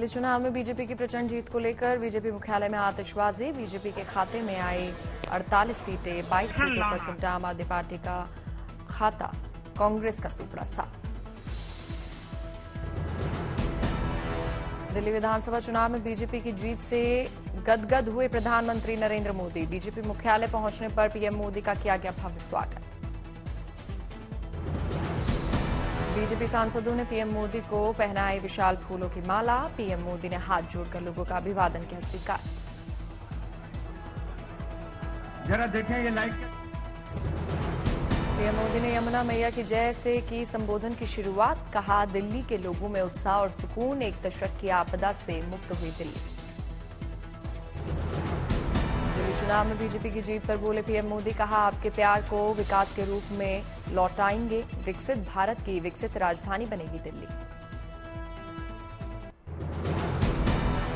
चुनाव में बीजेपी की प्रचंड जीत को लेकर बीजेपी मुख्यालय में आतिशबाजी। बीजेपी के खाते में आई 48 सीटें, 22 सीटों पर सिमटा आम आदमी पार्टी का खाता, कांग्रेस का सूपड़ा साफ। दिल्ली विधानसभा चुनाव में बीजेपी की जीत से गदगद हुए प्रधानमंत्री नरेंद्र मोदी। बीजेपी मुख्यालय पहुंचने पर पीएम मोदी का किया गया भव्य स्वागत। बीजेपी सांसदों ने पीएम मोदी को पहनाई विशाल फूलों की माला। पीएम मोदी ने हाथ जोड़कर लोगों का अभिवादन किया स्वीकार। जरा देखें ये लाइक। पीएम मोदी ने यमुना मैया की जय से की संबोधन की शुरुआत। कहा, दिल्ली के लोगों में उत्साह और सुकून, एक दशक की आपदा से मुक्त हुई दिल्ली। दिल्ली चुनाव में बीजेपी की जीत पर बोले पीएम मोदी। कहा, आपके प्यार को विकास के रूप में लौटाएंगे। विकसित भारत की विकसित राजधानी बनेगी दिल्ली।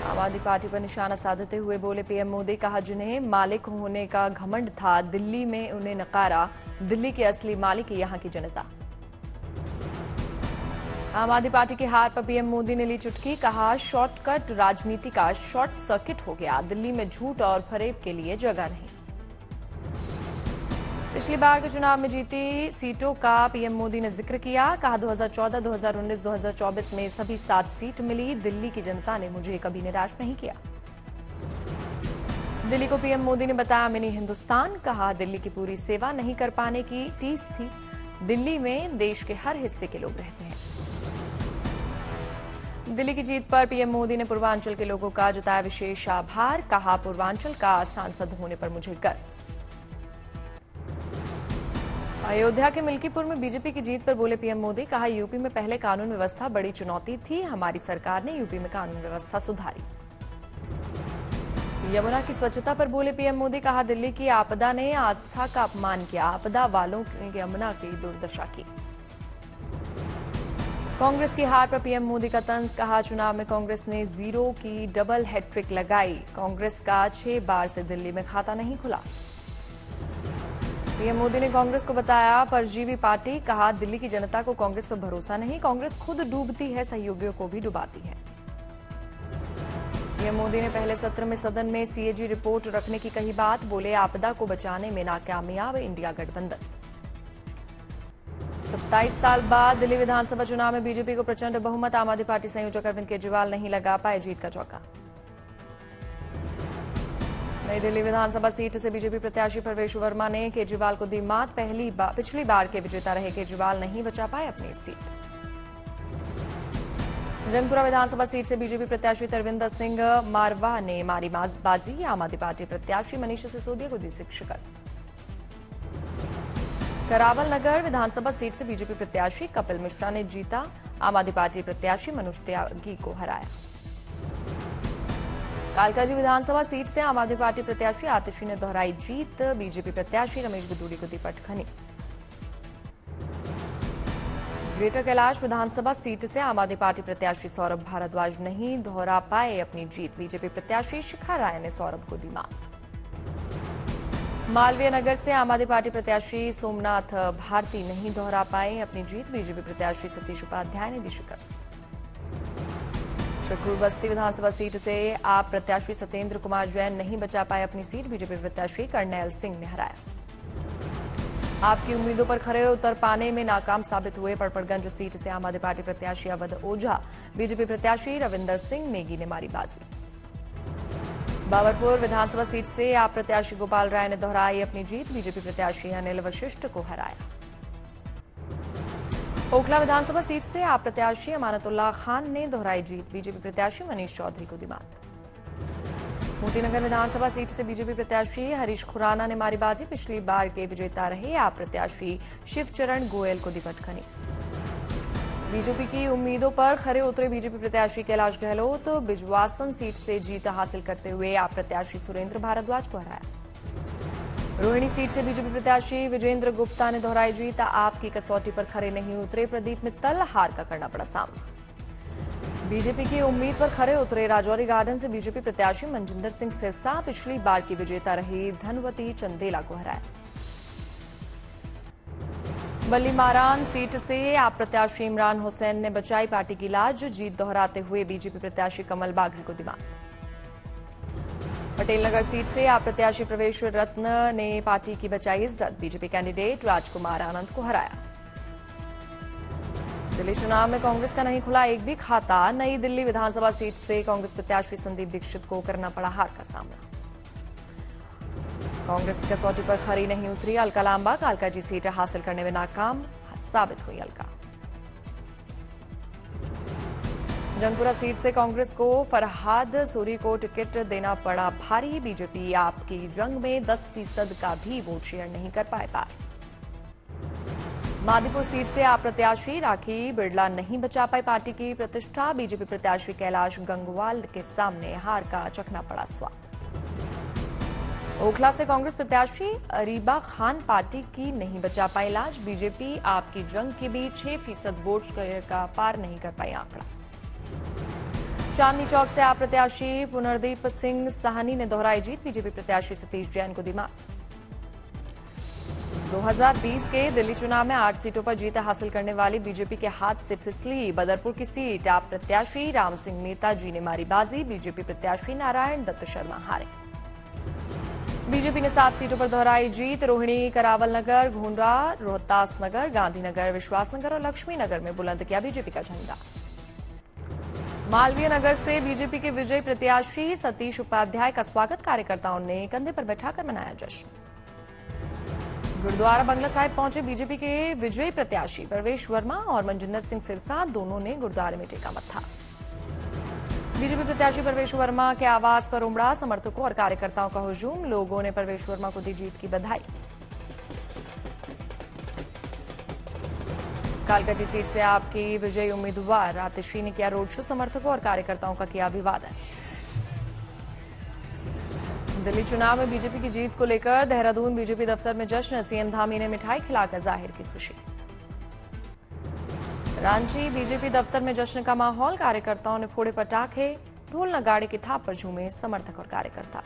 आम आदमी पार्टी पर निशाना साधते हुए बोले पीएम मोदी। कहा, जिन्हें मालिक होने का घमंड था, दिल्ली में उन्हें नकारा। दिल्ली के असली मालिक यहां की जनता। आम आदमी पार्टी की हार पर पीएम मोदी ने ली चुटकी। कहा, शॉर्टकट राजनीति का शॉर्ट सर्किट हो गया। दिल्ली में झूठ और फरेब के लिए जगह नहीं। पिछली बार के चुनाव में जीती सीटों का पीएम मोदी ने जिक्र किया। कहा, 2014, 2019, 2024 में सभी 7 सीट मिली। दिल्ली की जनता ने मुझे कभी निराश नहीं किया। दिल्ली को पीएम मोदी ने बताया मिनी हिंदुस्तान। कहा, दिल्ली की पूरी सेवा नहीं कर पाने की टीस थी। दिल्ली में देश के हर हिस्से के लोग रहते हैं। दिल्ली की जीत पर पीएम मोदी ने पूर्वांचल के लोगों का जताया विशेष आभार। कहा, पूर्वांचल का सांसद होने पर मुझे गर्व। अयोध्या के मिल्कीपुर में बीजेपी की जीत पर बोले पीएम मोदी। कहा, यूपी में पहले कानून व्यवस्था बड़ी चुनौती थी। हमारी सरकार ने यूपी में कानून व्यवस्था सुधारी। यमुना की स्वच्छता पर बोले पीएम मोदी। कहा, दिल्ली की आपदा ने आस्था का अपमान किया। आपदा वालों ने यमुना की दुर्दशा की। कांग्रेस की हार पर पीएम मोदी का तंज। कहा, चुनाव में कांग्रेस ने 0 की डबल हैट्रिक लगाई। कांग्रेस का 6 बार से दिल्ली में खाता नहीं खुला। पीएम मोदी ने कांग्रेस को बताया परजीवी पार्टी। कहा, दिल्ली की जनता को कांग्रेस पर भरोसा नहीं। कांग्रेस खुद डूबती है, सहयोगियों को भी डुबाती है। पीएम मोदी ने पहले सत्र में सदन में सीएजी रिपोर्ट रखने की कही बात। बोले, आपदा को बचाने में नाकामयाब इंडिया गठबंधन। 27 साल बाद दिल्ली विधानसभा चुनाव में बीजेपी को प्रचंड बहुमत। आम आदमी पार्टी संयोजक अरविंद केजरीवाल नहीं लगा पाए जीत का चौका। नई दिल्ली विधानसभा सीट से बीजेपी प्रत्याशी परवेश वर्मा ने केजरीवाल को दी मात। पिछली बार के विजेता रहे केजरीवाल नहीं बचा पाए अपनी सीट। जंगपुरा विधानसभा सीट से बीजेपी प्रत्याशी तरविंदर सिंह मारवा ने मारी बाजी। आम आदमी पार्टी प्रत्याशी मनीष सिसोदिया को दी शिकस्त। करावल नगर विधानसभा सीट से बीजेपी प्रत्याशी कपिल मिश्रा ने जीता। आम आदमी पार्टी प्रत्याशी मनोज त्यागी को हराया। कालकाजी विधानसभा सीट से आम आदमी पार्टी प्रत्याशी आतिशी ने दोहराई जीत। बीजेपी प्रत्याशी रमेश बुदूड़ी को दी पटखनी। ग्रेटर कैलाश विधानसभा सीट से आम आदमी पार्टी प्रत्याशी सौरभ भारद्वाज नहीं दोहरा पाए अपनी जीत। बीजेपी प्रत्याशी शिखा राय ने सौरभ को दी मात। मालवीय नगर से आम आदमी पार्टी प्रत्याशी सोमनाथ भारती नहीं दोहरा पाए अपनी जीत। बीजेपी प्रत्याशी सतीश उपाध्याय ने दी शिकस्त। शकूर बस्ती विधानसभा सीट से आप प्रत्याशी सत्येंद्र कुमार जैन नहीं बचा पाए अपनी सीट। बीजेपी प्रत्याशी कर्नैल सिंह ने हराया। आपकी उम्मीदों पर खरे उतर पाने में नाकाम साबित हुए पड़पड़गंज सीट से आम आदमी पार्टी प्रत्याशी अवध ओझा। बीजेपी प्रत्याशी रविंदर सिंह नेगी ने मारी बाजी। बाबरपुर विधानसभा सीट से आप प्रत्याशी गोपाल राय ने दोहराई अपनी जीत। बीजेपी प्रत्याशी अनिल वशिष्ठ को हराया। ओखला विधानसभा सीट से आप प्रत्याशी अमानतुल्लाह खान ने दोहराई जीत। बीजेपी प्रत्याशी मनीष चौधरी को दी मात। मोतीनगर विधानसभा सीट से बीजेपी प्रत्याशी हरीश खुराना ने मारी बाजी। पिछली बार के विजेता रहे आप प्रत्याशी शिवचरण गोयल को दी पटखनी। बीजेपी की उम्मीदों पर खरे उतरे बीजेपी प्रत्याशी कैलाश गहलोत। बिजवासन सीट से जीत हासिल करते हुए आप प्रत्याशी सुरेंद्र भारद्वाज को हराया। रोहिणी सीट से बीजेपी प्रत्याशी विजेंद्र गुप्ता ने दोहराई जीत। आपकी कसौटी पर खरे नहीं उतरे प्रदीप मित्तल, हार का करना पड़ा सामना। बीजेपी की उम्मीद पर खरे उतरे राजौरी गार्डन से बीजेपी प्रत्याशी मनजिंदर सिंह सिरसा। पिछली बार की विजेता रही धनवती चंदेला को हराया। बल्ली मारान सीट से आप प्रत्याशी इमरान हुसैन ने बचाई पार्टी की लाज, जीत दोहराते हुए बीजेपी प्रत्याशी कमल बागरी को दिमाग। पटेल नगर सीट से आप प्रत्याशी प्रवेश रत्न ने पार्टी की बचाई इज्जत, बीजेपी कैंडिडेट राजकुमार आनंद को हराया। दिल्ली चुनाव में कांग्रेस का नहीं खुला एक भी खाता, नई दिल्ली विधानसभा सीट से कांग्रेस प्रत्याशी संदीप दीक्षित को करना पड़ा हार का सामना। कांग्रेस की कसौटी पर खरी नहीं उतरी अलका लांबा, कालका जी सीट हासिल करने में नाकाम साबित हुई अलका। जंगपुरा सीट से कांग्रेस को फरहाद सूरी को टिकट देना पड़ा भारी, बीजेपी आपकी जंग में 10% का भी वोट शेयर नहीं कर पाए पार। मादीपुर सीट से आप प्रत्याशी राखी बिरला नहीं बचा पाई पार्टी की प्रतिष्ठा, बीजेपी प्रत्याशी कैलाश गंगवाल के सामने हार का चखना पड़ा स्वाद। ओखला से कांग्रेस प्रत्याशी अरीबा खान पार्टी की नहीं बचा पाई लाज, बीजेपी आपकी जंग के भी 6% वोट का पार नहीं कर पाई आंकड़ा। चांदनी चौक से आप प्रत्याशी पुनर्दीप सिंह साहनी ने दोहराई जीत, बीजेपी प्रत्याशी सतीश जैन को दिमाग। 2020 के दिल्ली चुनाव में 8 सीटों पर जीत हासिल करने वाली बीजेपी के हाथ से फिसली बदरपुर की सीट, आप प्रत्याशी राम सिंह मेहता जी ने मारी बाजी, बीजेपी प्रत्याशी नारायण दत्त शर्मा हारे। बीजेपी ने 7 सीटों पर दोहराई जीत, रोहिणी करावल नगर, घोंडा, रोहतास नगर, गांधीनगर, विश्वास नगर और लक्ष्मी नगर में बुलंद किया बीजेपी का झंडा। मालवीय नगर से बीजेपी के विजयी प्रत्याशी सतीश उपाध्याय का स्वागत, कार्यकर्ताओं ने कंधे पर बैठाकर मनाया जश्न। गुरुद्वारा बंगला साहिब पहुंचे बीजेपी के विजयी प्रत्याशी परवेश वर्मा और मनजिंदर सिंह सिरसा, दोनों ने गुरुद्वारे में टेका मत्था। बीजेपी प्रत्याशी परवेश वर्मा के आवास पर उमड़ा समर्थकों और कार्यकर्ताओं का हुजूम, लोगों ने परवेश वर्मा को दी जीत की बधाई। कालकाजी सीट से आपकी विजयी उम्मीदवार आतिशी ने किया रोड शो, समर्थकों और कार्यकर्ताओं का किया अभिवादन। दिल्ली चुनाव में बीजेपी की जीत को लेकर देहरादून बीजेपी दफ्तर में जश्न, सीएम धामी ने मिठाई खिलाकर जाहिर की खुशी। रांची बीजेपी दफ्तर में जश्न का माहौल, कार्यकर्ताओं ने फोड़े पटाखे, ढोल नगाड़े की थाप पर झूमे समर्थक और कार्यकर्ता।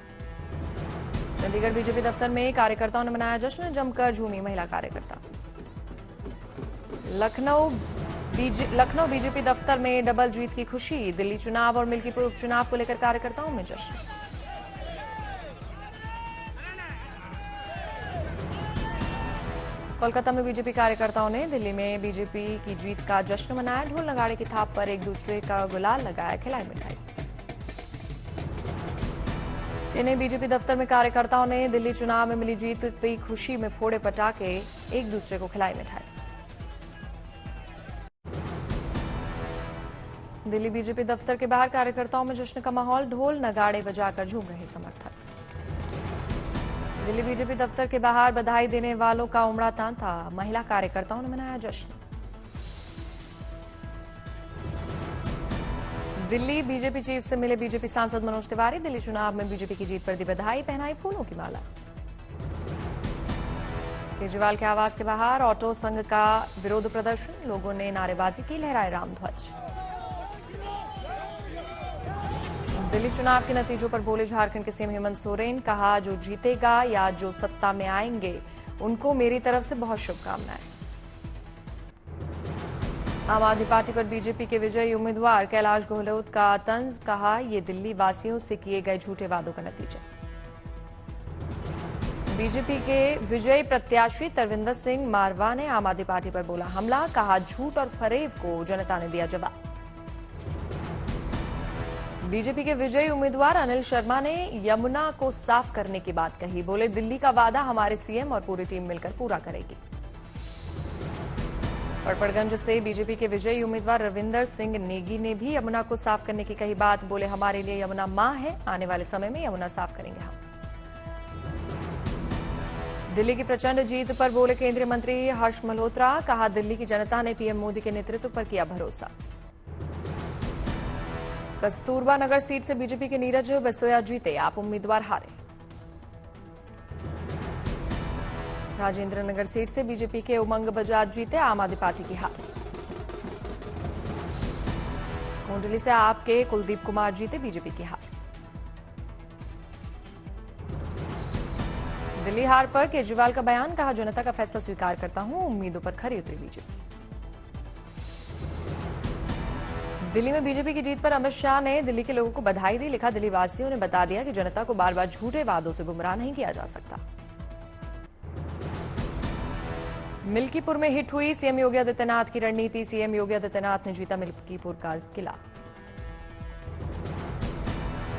चंडीगढ़ बीजेपी दफ्तर में कार्यकर्ताओं ने मनाया जश्न, जमकर झूमी महिला कार्यकर्ता। लखनऊ बीजेपी दफ्तर में डबल जीत की खुशी, दिल्ली चुनाव और मिल्कीपुर उपचुनाव को लेकर कार्यकर्ताओं में जश्न। कोलकाता में बीजेपी कार्यकर्ताओं ने दिल्ली में बीजेपी की जीत का जश्न मनाया, ढोल नगाड़े की थाप पर एक दूसरे का गुलाल लगाया, खिलाई मिठाई। चेन्नई बीजेपी दफ्तर में कार्यकर्ताओं ने दिल्ली चुनाव में मिली जीत की खुशी में फोड़े पटाखे, एक दूसरे को खिलाई मिठाई। दिल्ली बीजेपी दफ्तर के बाहर कार्यकर्ताओं में जश्न का माहौल, ढोल नगाड़े बजाकर झूम रहे समर्थक। दिल्ली बीजेपी दफ्तर के बाहर बधाई देने वालों का उमड़ा तांता, महिला कार्यकर्ताओं ने मनाया जश्न। दिल्ली बीजेपी चीफ से मिले बीजेपी सांसद मनोज तिवारी, दिल्ली चुनाव में बीजेपी की जीत पर दी बधाई, पहनाई फूलों की माला। केजरीवाल के आवास के बाहर ऑटो संघ का विरोध प्रदर्शन, लोगों ने नारेबाजी की, लहराए राम ध्वज। दिल्ली चुनाव के नतीजों पर बोले झारखंड के सीएम हेमंत सोरेन, कहा जो जीतेगा या जो सत्ता में आएंगे उनको मेरी तरफ से बहुत शुभकामनाएं। आम आदमी पार्टी पर बीजेपी के विजयी उम्मीदवार कैलाश गहलोत का तंज, कहा ये दिल्ली वासियों से किए गए झूठे वादों का नतीजा। बीजेपी के विजयी प्रत्याशी तरविंदर सिंह मारवा ने आम आदमी पार्टी पर बोला हमला, कहा झूठ और फरेब को जनता ने दिया जवाब। बीजेपी के विजयी उम्मीदवार अनिल शर्मा ने यमुना को साफ करने की बात कही, बोले दिल्ली का वादा हमारे सीएम और पूरी टीम मिलकर पूरा करेगी। पड़पड़गंज से बीजेपी के विजयी उम्मीदवार रविंदर सिंह नेगी ने भी यमुना को साफ करने की कही बात, बोले हमारे लिए यमुना मां है, आने वाले समय में यमुना साफ करेंगे हम। दिल्ली की प्रचंड जीत पर बोले केंद्रीय मंत्री हर्ष मल्होत्रा, कहा दिल्ली की जनता ने पीएम मोदी के नेतृत्व पर किया भरोसा। कस्तूरबा नगर सीट से बीजेपी के नीरज बसोया जीते, आप उम्मीदवार हारे। राजेंद्र नगर सीट से बीजेपी के उमंग बजाज जीते, आम आदमी पार्टी की हार। कोंडली से आपके कुलदीप कुमार जीते, बीजेपी की हार। दिल्ली हार पर केजरीवाल का बयान, कहा जनता का फैसला स्वीकार करता हूं, उम्मीदों पर खरी उतरी बीजेपी। दिल्ली में बीजेपी की जीत पर अमित शाह ने दिल्ली के लोगों को बधाई दी, लिखा दिल्ली वासियों ने बता दिया कि जनता को बार बार झूठे वादों से गुमराह नहीं किया जा सकता। मिल्कीपुर में हिट हुई सीएम योगी आदित्यनाथ की रणनीति, सीएम योगी आदित्यनाथ ने जीता मिल्कीपुर का किला।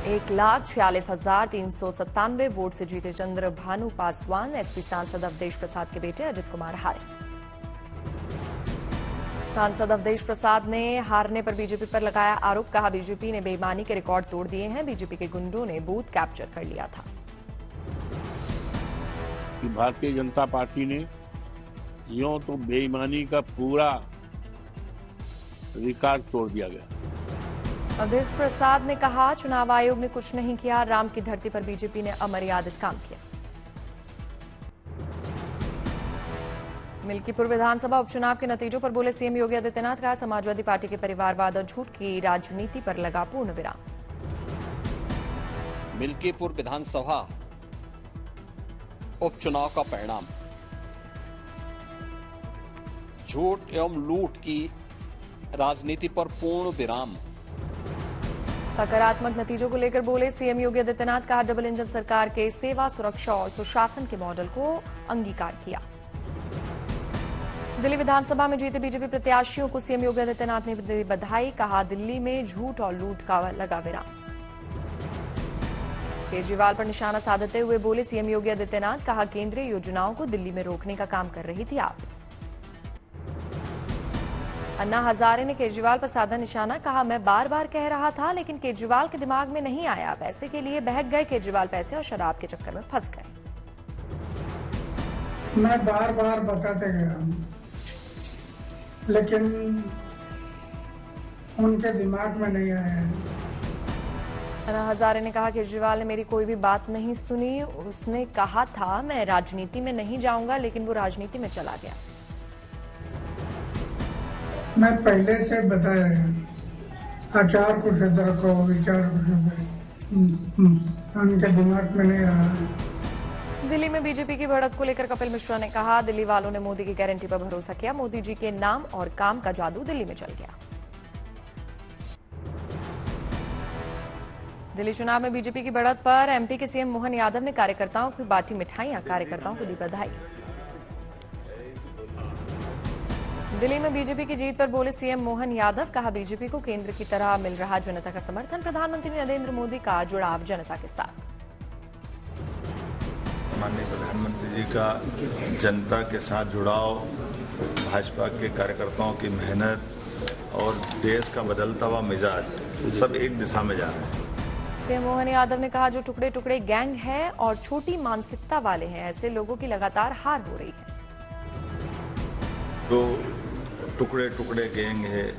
1,46,397 वोट से जीते चंद्रभानु पासवान, एसपी सांसद अवधेश प्रसाद के बेटे अजित कुमार हारे। सांसद अवधेश प्रसाद ने हारने पर बीजेपी पर लगाया आरोप, कहा बीजेपी ने बेईमानी के रिकॉर्ड तोड़ दिए हैं, बीजेपी के गुंडों ने बूथ कैप्चर कर लिया था। भारतीय जनता पार्टी ने यूं तो बेईमानी का पूरा रिकॉर्ड तोड़ दिया गया। अवधेश प्रसाद ने कहा चुनाव आयोग ने कुछ नहीं किया, राम की धरती पर बीजेपी ने अमर्यादित काम किया। मिल्कीपुर विधानसभा उपचुनाव के नतीजों पर बोले सीएम योगी आदित्यनाथ, कहा समाजवादी पार्टी के परिवारवाद और झूठ की राजनीति पर लगा पूर्ण विराम। मिल्कीपुर विधानसभा उपचुनाव का परिणाम झूठ एवं लूट की राजनीति पर पूर्ण विराम। सकारात्मक नतीजों को लेकर बोले सीएम योगी आदित्यनाथ, कहा डबल इंजन सरकार के सेवा, सुरक्षा और सुशासन के मॉडल को अंगीकार किया। दिल्ली विधानसभा में जीते बीजेपी प्रत्याशियों को सीएम योगी आदित्यनाथ ने दी बधाई, कहा दिल्ली में झूठ और लूट का लगा विराम। केजरीवाल पर निशाना साधते हुए बोले सीएम योगी आदित्यनाथ, कहा केंद्रीय योजनाओं को दिल्ली में रोकने का काम कर रही थी आप। अन्ना हजारे ने केजरीवाल पर साधा निशाना, कहा मैं बार बार कह रहा था लेकिन केजरीवाल के दिमाग में नहीं आया, पैसे के लिए बहक गए केजरीवाल, पैसे और शराब के चक्कर में फंस गए। मैं बार बार बताते गया लेकिन उनके दिमाग में नहीं आया। अन्ना हजारे ने कहा केजरीवाल ने मेरी कोई भी बात नहीं सुनी, उसने कहा था मैं राजनीति में नहीं जाऊंगा लेकिन वो राजनीति में चला गया। मैं पहले से बताया है, आचार को शुद्ध रखो, विचार को शुद्ध रखो, उनके दिमाग में नहीं रहा। दिल्ली में बीजेपी की बढ़त को लेकर कपिल मिश्रा ने कहा दिल्ली वालों ने मोदी की गारंटी पर भरोसा किया, मोदी जी के नाम और काम का जादू दिल्ली में चल गया। दिल्ली चुनाव में बीजेपी की बढ़त पर एमपी के सीएम मोहन यादव ने कार्यकर्ताओं को बांटी मिठाइयां, कार्यकर्ताओं को दी बधाई। दिल्ली में बीजेपी की जीत पर बोले सीएम मोहन यादव, कहा बीजेपी को केंद्र की तरह मिल रहा जनता का समर्थन, प्रधानमंत्री नरेंद्र मोदी का जुड़ाव जनता के साथ। माननीय प्रधानमंत्री जी का जनता के साथ जुड़ाव, भाजपा के कार्यकर्ताओं की मेहनत और देश का बदलता हुआ मिजाज, सब एक दिशा में जा रहे हैं। सीएम मोहन यादव ने कहा जो टुकड़े टुकड़े गैंग है और छोटी मानसिकता वाले हैं, ऐसे लोगों की लगातार हार हो रही है। जो टुकड़े टुकड़े गैंग है,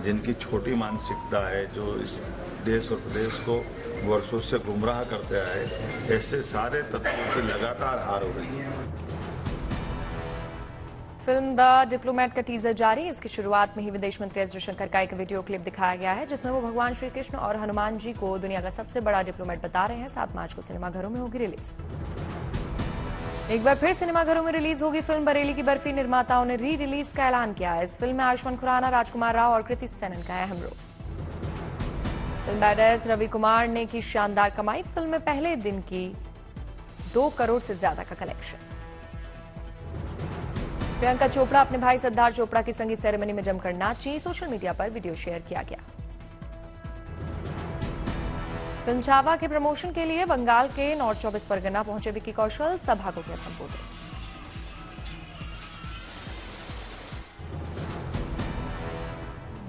जिनकी छोटी मानसिकता है, जो इस देश और प्रदेश को वर्षों से गुमराह करते आए, ऐसे सारे तत्वों की लगातार हार हो रही है। फिल्म द डिप्लोमेट का टीजर जारी, इसकी शुरुआत में ही विदेश मंत्री एस जयशंकर का एक वीडियो क्लिप दिखाया गया है जिसमें वो भगवान श्री कृष्ण और हनुमान जी को दुनिया का सबसे बड़ा डिप्लोमेट बता रहे हैं। 7 मार्च को सिनेमाघरों में होगी रिलीज। एक बार फिर सिनेमाघरों में रिलीज होगी फिल्म बरेली की बर्फी, निर्माताओं ने री रिलीज का ऐलान किया है। इस फिल्म में आयुष्मान खुराना, राजकुमार राव और कृति सेनन का अहम रोल। फिल्म बैडर्स रवि कुमार ने की शानदार कमाई, फिल्म में पहले दिन की 2 करोड़ से ज्यादा का कलेक्शन। प्रियंका चोपड़ा अपने भाई सिद्धार्थ चोपड़ा की संगीत सेरेमनी में जमकर नाची, सोशल मीडिया पर वीडियो शेयर किया गया। फिल्म छावा के प्रमोशन के लिए बंगाल के नॉर्थ 24 परगना पहुंचे विक्की कौशल, सभा को किया संबोधित।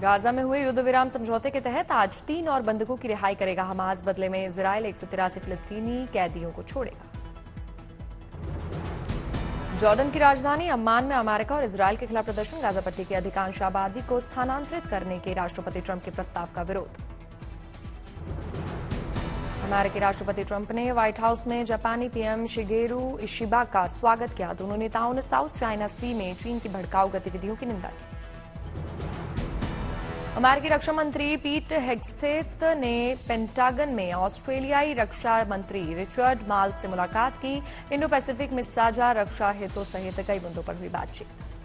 गाजा में हुए युद्ध विराम समझौते के तहत आज 3 और बंधकों की रिहाई करेगा हमास, बदले में इजरायल 183 फिलिस्तीनी कैदियों को छोड़ेगा। जॉर्डन की राजधानी अम्मान में अमेरिका और इजरायल के खिलाफ प्रदर्शन, गाजा पट्टी की अधिकांश आबादी को स्थानांतरित करने के राष्ट्रपति ट्रंप के प्रस्ताव का विरोध। अमेरिकी राष्ट्रपति ट्रंप ने व्हाइट हाउस में जापानी पीएम शिगेरू इशिबा का स्वागत किया। दोनों नेताओं ने साउथ चाइना सी में चीन की भड़काऊ गतिविधियों की निंदा की। अमेरिकी रक्षा मंत्री पीट हेग्सेथ ने पेंटागन में ऑस्ट्रेलियाई रक्षा मंत्री रिचर्ड माल्स से मुलाकात की। इंडो पैसिफिक में साझा रक्षा हितों सहित कई मुद्दों पर हुई बातचीत।